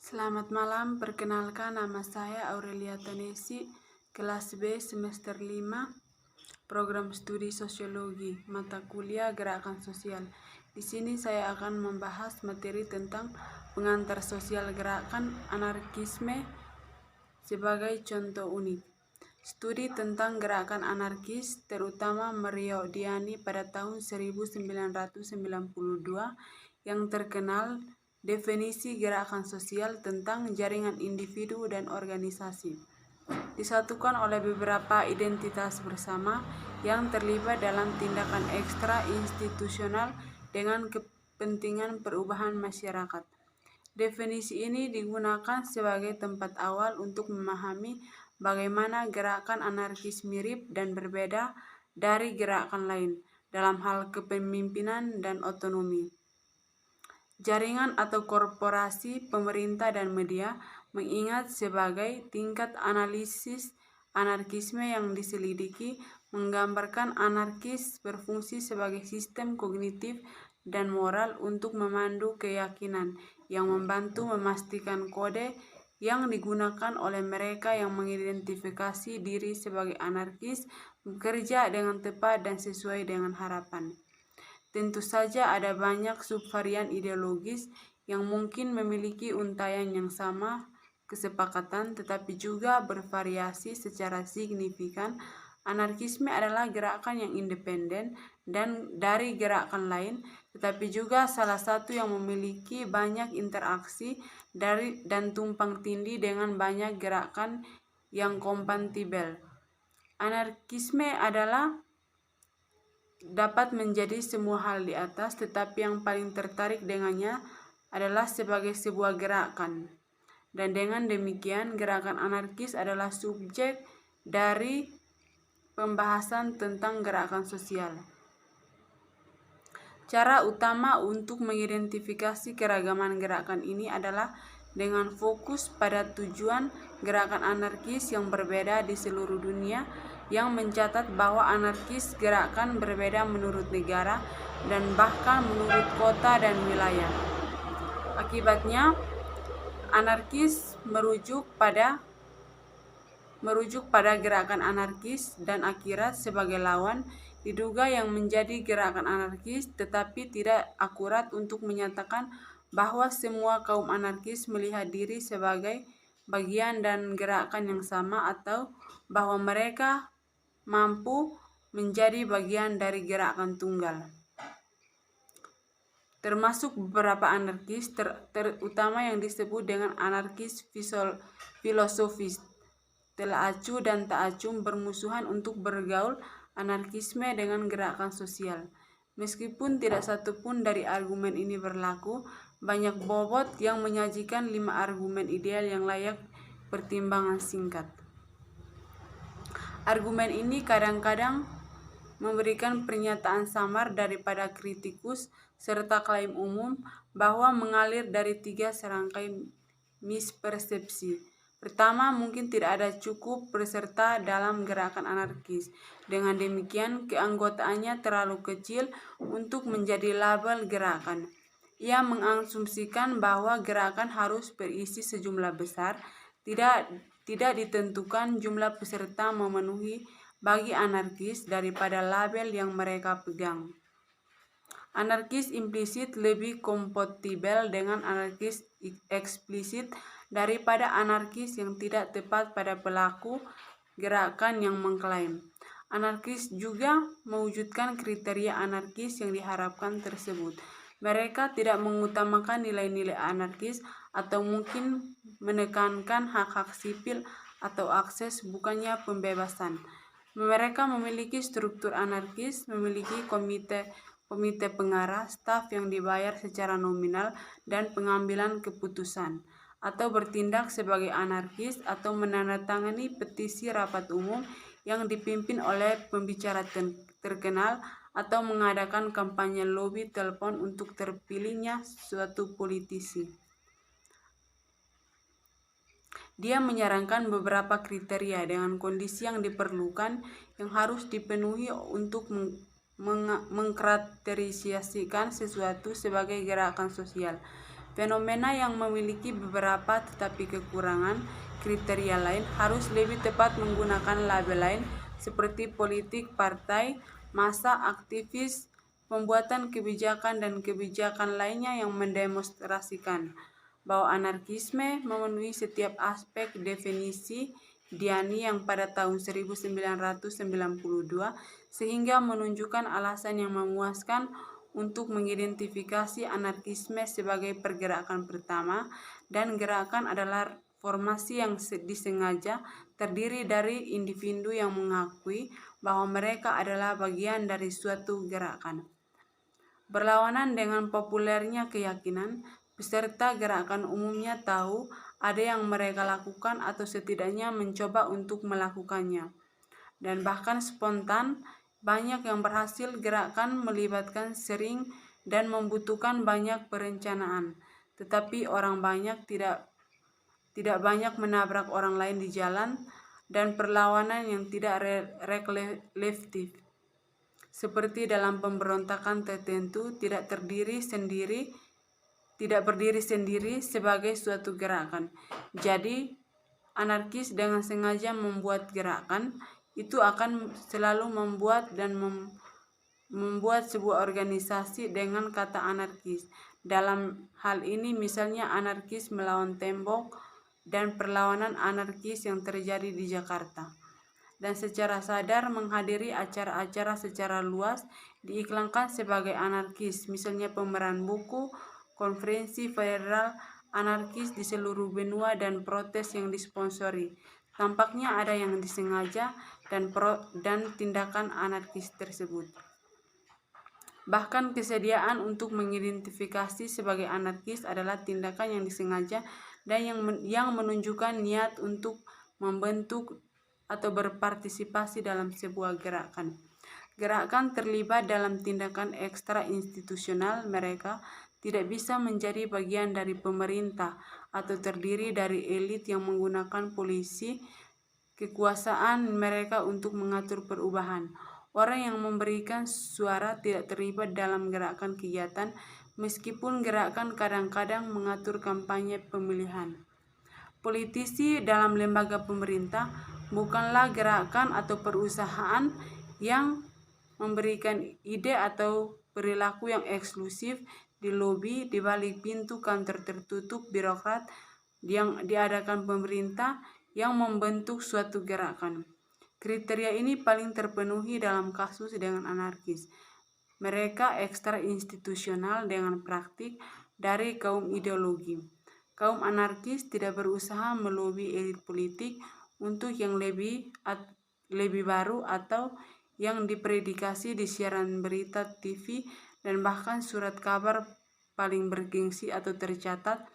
Selamat malam, perkenalkan nama saya Aurelia Tanesi, kelas B semester 5, program studi sosiologi, mata kuliah gerakan sosial. Di sini saya akan membahas materi tentang pengantar sosial gerakan anarkisme sebagai contoh unik. Studi tentang gerakan anarkis, terutama Mario Diani pada tahun 1992, yang terkenal definisi gerakan sosial tentang jaringan individu dan organisasi, disatukan oleh beberapa identitas bersama yang terlibat dalam tindakan ekstra institusional dengan kepentingan perubahan masyarakat. Definisi ini digunakan sebagai tempat awal untuk memahami bagaimana gerakan anarkis mirip dan berbeda dari gerakan lain dalam hal kepemimpinan dan otonomi. Jaringan atau korporasi, pemerintah dan media mengingat sebagai tingkat analisis anarkisme yang diselidiki menggambarkan anarkis berfungsi sebagai sistem kognitif dan moral untuk memandu keyakinan yang membantu memastikan kode yang digunakan oleh mereka yang mengidentifikasi diri sebagai anarkis bekerja dengan tepat dan sesuai dengan harapan. Tentu saja ada banyak subvarian ideologis yang mungkin memiliki untayan yang sama kesepakatan, tetapi juga bervariasi secara signifikan. Anarkisme adalah gerakan yang independen dan dari gerakan lain, tetapi juga salah satu yang memiliki banyak interaksi dan tumpang tindih dengan banyak gerakan yang kompatibel. Anarkisme dapat menjadi semua hal di atas, tetapi yang paling tertarik dengannya adalah sebagai sebuah gerakan. Dan dengan demikian, gerakan anarkis adalah subjek dari pembahasan tentang gerakan sosial. Cara utama untuk mengidentifikasi keragaman gerakan ini adalah dengan fokus pada tujuan gerakan anarkis yang berbeda di seluruh dunia, yang mencatat bahwa anarkis gerakan berbeda menurut negara dan bahkan menurut kota dan wilayah. Akibatnya, anarkis merujuk pada gerakan anarkis dan akhirat sebagai lawan diduga yang menjadi gerakan anarkis, tetapi tidak akurat untuk menyatakan bahwa semua kaum anarkis melihat diri sebagai bagian dan gerakan yang sama atau bahwa mereka mampu menjadi bagian dari gerakan tunggal. Termasuk beberapa anarkis, terutama yang disebut dengan anarkis filosofis, telah acuh dan tak acuh bermusuhan untuk bergaul anarkisme dengan gerakan sosial. Meskipun tidak satupun dari argumen ini berlaku, banyak bobot yang menyajikan 5 argumen ideal yang layak pertimbangan singkat. Argumen ini kadang-kadang memberikan pernyataan samar daripada kritikus serta klaim umum bahwa mengalir dari 3 serangkai mispersepsi. Pertama, mungkin tidak ada cukup peserta dalam gerakan anarkis. Dengan demikian, keanggotaannya terlalu kecil untuk menjadi label gerakan. Ia mengasumsikan bahwa gerakan harus berisi sejumlah besar, tidak ditentukan jumlah peserta memenuhi bagi anarkis daripada label yang mereka pegang. Anarkis implisit lebih kompatibel dengan anarkis eksplisit daripada anarkis yang tidak tepat pada pelaku gerakan yang mengklaim. Anarkis juga mewujudkan kriteria anarkis yang diharapkan tersebut. Mereka tidak mengutamakan nilai-nilai anarkis atau mungkin menekankan hak-hak sipil atau akses, bukannya pembebasan. Mereka memiliki struktur anarkis, memiliki komite pengarah, staf yang dibayar secara nominal dan pengambilan keputusan, atau bertindak sebagai anarkis atau menandatangani petisi rapat umum yang dipimpin oleh pembicara terkenal atau mengadakan kampanye lobi telepon untuk terpilihnya suatu politisi. Dia menyarankan beberapa kriteria dengan kondisi yang diperlukan yang harus dipenuhi untuk mengkarakterisasikan sesuatu sebagai gerakan sosial. Fenomena yang memiliki beberapa tetapi kekurangan kriteria lain harus lebih tepat menggunakan label lain seperti politik, partai, massa, aktivis, pembuatan kebijakan dan kebijakan lainnya yang mendemonstrasikan bahwa anarkisme memenuhi setiap aspek definisi Diani yang pada tahun 1992 sehingga menunjukkan alasan yang memuaskan untuk mengidentifikasi anarkisme sebagai pergerakan pertama, dan gerakan adalah formasi yang disengaja terdiri dari individu yang mengakui bahwa mereka adalah bagian dari suatu gerakan. Berlawanan dengan populernya keyakinan, peserta gerakan umumnya tahu ada yang mereka lakukan atau setidaknya mencoba untuk melakukannya. Dan bahkan spontan, banyak yang berhasil gerakan melibatkan sering dan membutuhkan banyak perencanaan. Tetapi orang banyak tidak banyak menabrak orang lain di jalan dan perlawanan yang tidak reflektif. Seperti dalam pemberontakan tertentu tidak berdiri sendiri sebagai suatu gerakan. Jadi, anarkis dengan sengaja membuat gerakan itu akan selalu membuat sebuah organisasi dengan kata anarkis. Dalam hal ini misalnya anarkis melawan tembok dan perlawanan anarkis yang terjadi di Jakarta. Dan secara sadar menghadiri acara-acara secara luas diiklankan sebagai anarkis, misalnya pameran buku, konferensi federal anarkis di seluruh benua dan protes yang disponsori. Tampaknya ada yang disengaja dan tindakan anarkis tersebut. Bahkan kesediaan untuk mengidentifikasi sebagai anarkis adalah tindakan yang disengaja dan yang menunjukkan niat untuk membentuk atau berpartisipasi dalam sebuah gerakan. Gerakan terlibat dalam tindakan ekstra institusional mereka tidak bisa menjadi bagian dari pemerintah atau terdiri dari elit yang menggunakan polisi kekuasaan mereka untuk mengatur perubahan. Orang yang memberikan suara tidak terlibat dalam gerakan kegiatan, meskipun gerakan kadang-kadang mengatur kampanye pemilihan. Politisi dalam lembaga pemerintah bukanlah gerakan atau perusahaan yang memberikan ide atau perilaku yang eksklusif di lobi di balik pintu kantor tertutup birokrat yang diadakan pemerintah yang membentuk suatu gerakan. Kriteria ini paling terpenuhi dalam kasus dengan anarkis. Mereka ekstra institusional dengan praktik dari kaum ideologi. Kaum anarkis tidak berusaha melobi elit politik untuk yang lebih baru atau yang dipredikasi di siaran berita TV dan bahkan surat kabar paling bergengsi atau tercatat.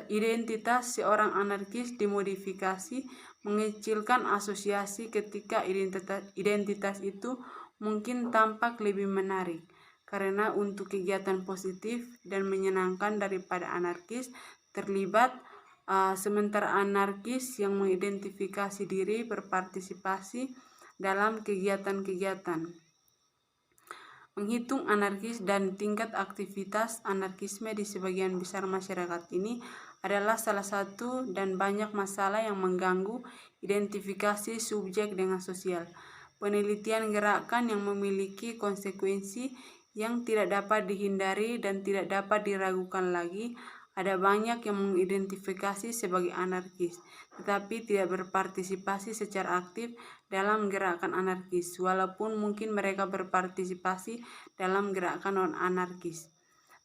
Identitas seorang anarkis dimodifikasi mengecilkan asosiasi ketika identitas itu mungkin tampak lebih menarik karena untuk kegiatan positif dan menyenangkan daripada anarkis terlibat, sementara anarkis yang mengidentifikasi diri berpartisipasi dalam kegiatan-kegiatan. Menghitung anarkis dan tingkat aktivitas anarkisme di sebagian besar masyarakat ini adalah salah satu dan banyak masalah yang mengganggu identifikasi subjek dengan sosial. Penelitian gerakan yang memiliki konsekuensi yang tidak dapat dihindari dan tidak dapat diragukan lagi. Ada banyak yang mengidentifikasi sebagai anarkis, tetapi tidak berpartisipasi secara aktif dalam gerakan anarkis, walaupun mungkin mereka berpartisipasi dalam gerakan non-anarkis.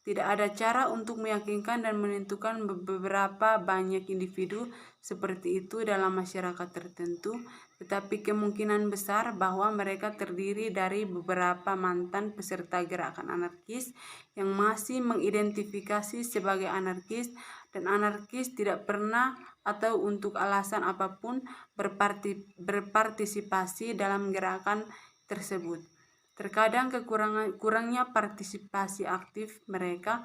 Tidak ada cara untuk meyakinkan dan menentukan beberapa banyak individu seperti itu dalam masyarakat tertentu, tetapi kemungkinan besar bahwa mereka terdiri dari beberapa mantan peserta gerakan anarkis yang masih mengidentifikasi sebagai anarkis, dan anarkis tidak pernah atau untuk alasan apapun berpartisipasi dalam gerakan tersebut. Terkadang kurangnya partisipasi aktif mereka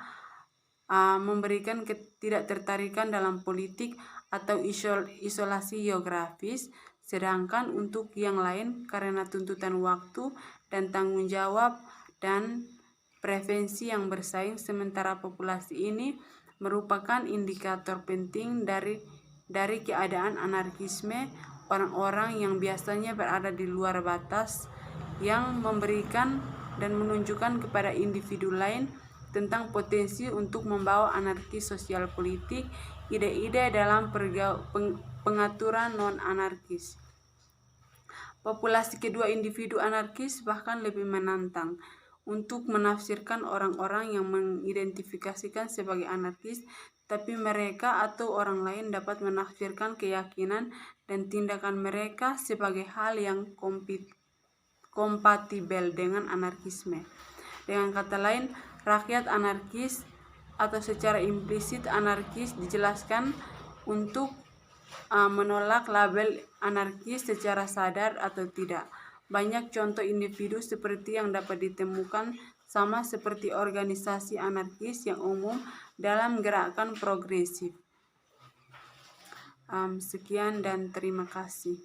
memberikan ketidaktertarikan dalam politik atau isolasi geografis, sedangkan untuk yang lain karena tuntutan waktu dan tanggung jawab dan preferensi yang bersaing, sementara populasi ini merupakan indikator penting dari keadaan anarkisme. Orang-orang yang biasanya berada di luar batas yang memberikan dan menunjukkan kepada individu lain tentang potensi untuk membawa anarki sosial politik, ide-ide dalam pengaturan non-anarkis. Populasi kedua individu anarkis bahkan lebih menantang untuk menafsirkan orang-orang yang mengidentifikasikan sebagai anarkis, tapi mereka atau orang lain dapat menafsirkan keyakinan dan tindakan mereka sebagai hal yang kompatibel dengan anarkisme. Dengan kata lain, rakyat anarkis atau secara implisit anarkis dijelaskan untuk menolak label anarkis secara sadar atau tidak. Banyak contoh individu seperti yang dapat ditemukan sama seperti organisasi anarkis yang umum dalam gerakan progresif. Sekian dan terima kasih.